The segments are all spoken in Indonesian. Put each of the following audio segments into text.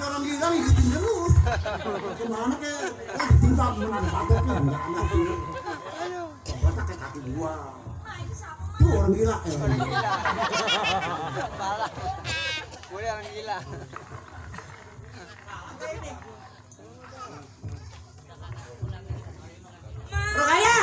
orang gila ngikutin terus. Kemana ke? Tinggal mana patok kan enggak anak tuh. Kata kayak kaki gua. Tuh orang gila. Salah. Boleh orang gila. Rokaya.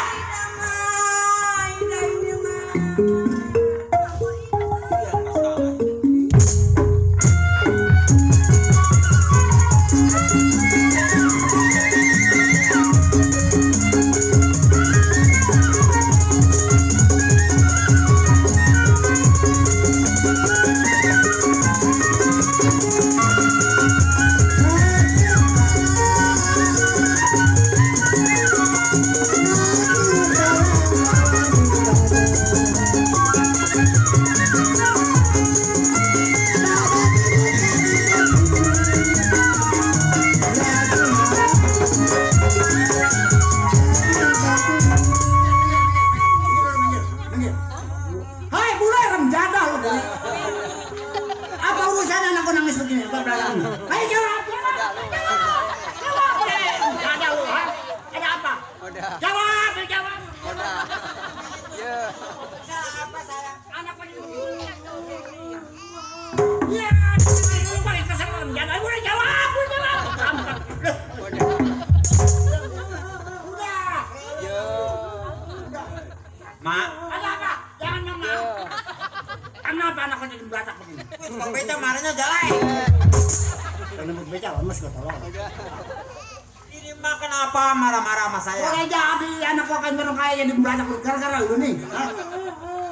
Ini mah kenapa marah-marah sama saya? Boleh jadi anak gua kan orang kaya yang dibelakang gara-gara lu nih.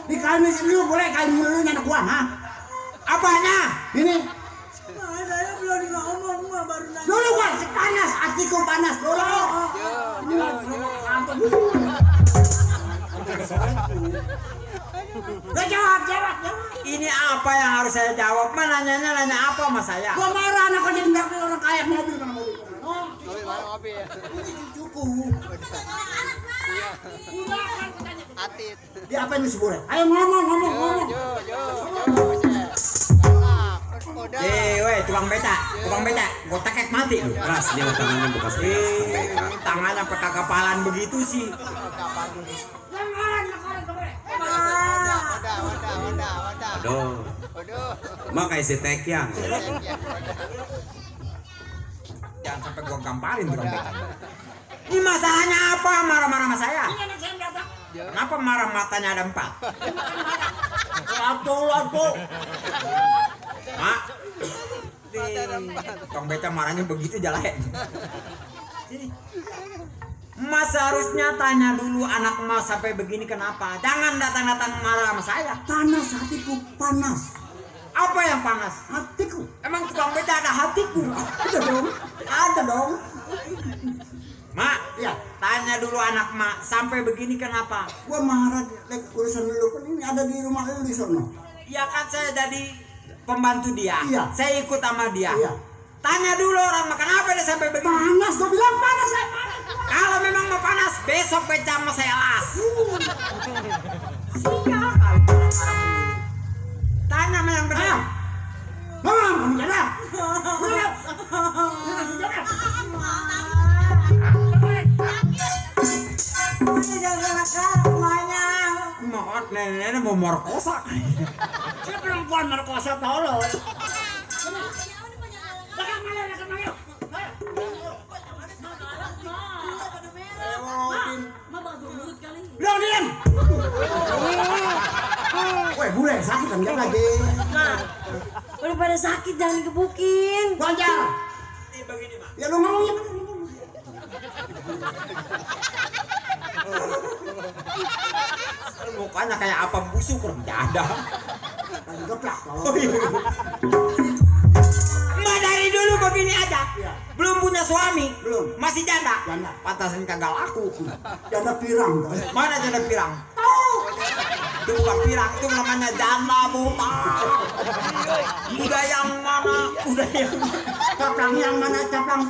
Di kali lu boleh kali lu anak gua, ha? Apanya? Ini. Saya belum ngomong gua baru nanya. Dulu gua panas, hatiku panas dulu. Jawab. Ini apa yang harus saya jawab? Nanya apa sama saya? Gua marah anak gua jadi belakang orang kaya mobil mana mobil. Mobil. Cukup. Atit. Dia apa ini sebulan? Ayo ngomong. Weh, tukang beca. Gua tekek mati lu. Keras dia tangannya bekas Tangannya pakai kapalan begitu sih. Waduh. Makanya si tek yang. Jangan sampai gua gamparin tukang beca. Ini masalahnya apa marah-marah sama saya? Kenapa marah matanya ada 4? Lato. Mak. Tukang beca marahnya begitu jalain. Sini. Mas harusnya tanya dulu anak mas sampai begini kenapa? Jangan datang-datang marah sama saya. Panas hatiku, panas. Apa yang panas? Hatiku. Emang tukang beca ada hatiku? Ada dong. Mak, ya, tanya dulu anak mak sampai begini kenapa? Gua marah urusan lu kan ini ada di rumah lu di sono. Iya kan saya jadi pembantu dia. Iya. Saya ikut sama dia. Iya. Tanya dulu orang mak kenapa dia sampai begini? Panas, gua bilang panas. Kalau memang mau panas, besok beca sama saya las. Siap. Tanya sama yang benar. Ngomong, kamu jadah. Mohon nenek mau merkosa. Siapa perempuan merkosa tolong. Belum diam. Woi bule sakit kan jangan lagi. Nah, udah pada sakit jangan dikebukin. Wajar. Begini mah. Ya lu ngomongnya bener. Mukanya kayak apa busuk kurang ada. Lagi geplak kalau. Mbak dari dulu begini aja. Ya. Belum punya suami. Belum. Masih janda. Pantasan kagak laku. Janda pirang. Mana janda pirang? Tahu. Itu bukan pirang, itu namanya janda buta. Udah yang mana? Caplang yang mana? Caplang.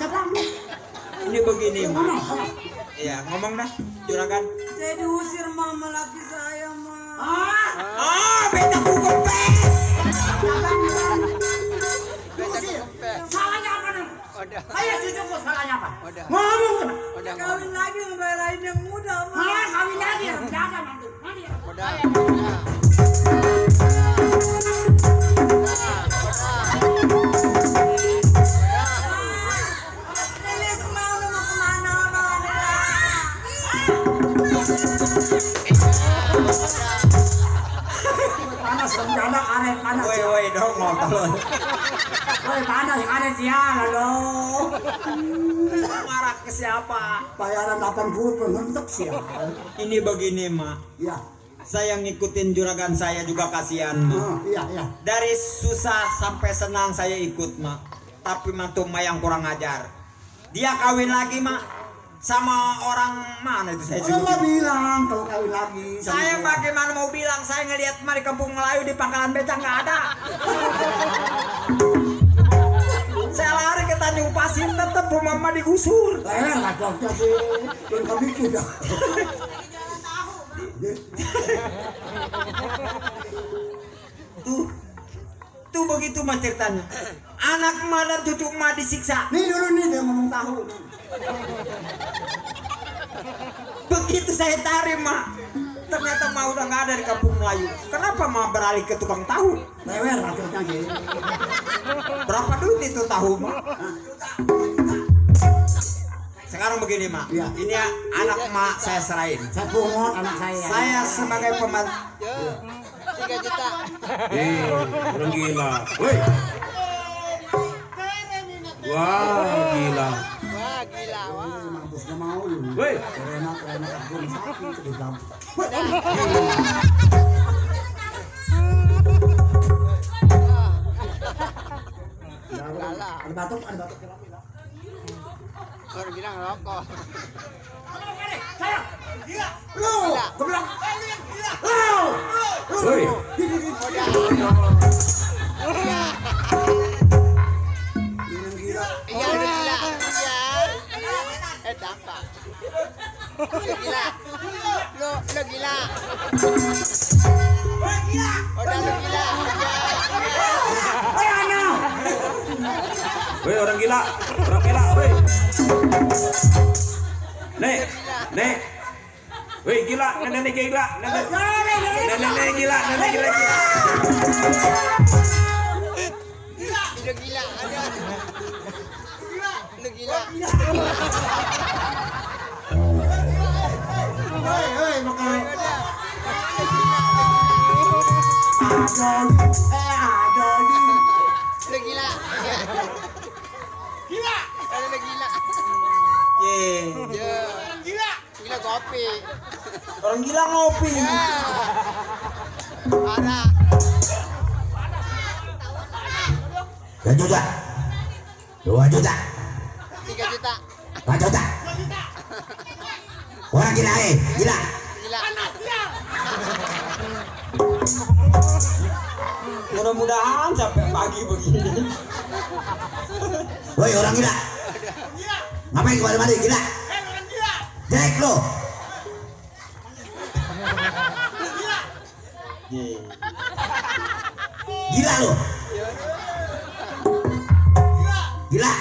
Ini begini. Ngomong. Iya, ngomong dah. Juragan. Saya diusir mama laki saya, Ma. Beta kukempes. Beta kukempes. Salahnya apa nih? Udah. Ayo cucuku salahnya apa? Udah. Ngomong kan? Udah. Kawin lagi ngebelain yang muda mah. Kawin lagi, jangan nanti. Udah. Nenek semua udah mau kemana mah? Panas rencana karet panas. Woi dong motor. Woi panas karet sial lo. Marah ke siapa? Bayaran 80 pengentuk sih. Ini begini mak. Ya. Saya ngikutin juragan saya juga kasihan mak. Iya, iya. Dari susah sampai senang saya ikut mak. Tapi mantu mak yang kurang ajar. Dia kawin lagi mak sama orang mana itu saya Orang juga. nggak bilang kalau kawin lagi. sama Saya dia. bagaimana mau bilang, saya ngelihat mah di kampung Melayu di pangkalan becak nggak ada. Saya lari ke Tanjung Pasir, tetap rumah mah digusur. Lah dokter sih. Yang kami sudah. Tuh begitu mah ceritanya. Anak mah dan cucu mah disiksa. Nih dulu nih dia ngomong tahu. Begitu saya tarik mah, ternyata mah udah nggak ada di kampung Melayu. Kenapa mah beralih ke tukang tahu? Lewer dokternya gitu. Berapa duit itu tahu mah? Sekarang begini mak, Iya. ini ya, anak mak saya serahin. Saya pungut anak saya. Saya sebagai pembantu. 3 juta. Orang gila. Woi. Wah, gila. Wah, gila. Wah. Mampusnya mau lu. Woi. Karena kebun sakit di dalam. Lala. Ada batuk, ada batuk. Baru bilang rokok. Lu, kebelang. Woi. Yang gila. Iya, udah gila. Iya. Tampak. Lu gila. Lu gila. Udah lu gila. Woi orang gila. Orang gila, woi. Nek. Woi gila, nenek gila, nenek gila, nenek gila. Lu gila. Ada. Lu gila. Hei, makanya. Ada di. Lu gila. Gila. Lu gila. Ye, Ya. Gila kopi. orang gila ngopi. Parah. 2 juta. 2 juta. 3 juta. 4 juta. Orang gila gila. Gila. Mudah-mudahan sampai pagi begini. Woi orang gila. Ngapain kemana-mana gila? Jelek lo. Ye. Gila lo. Gila.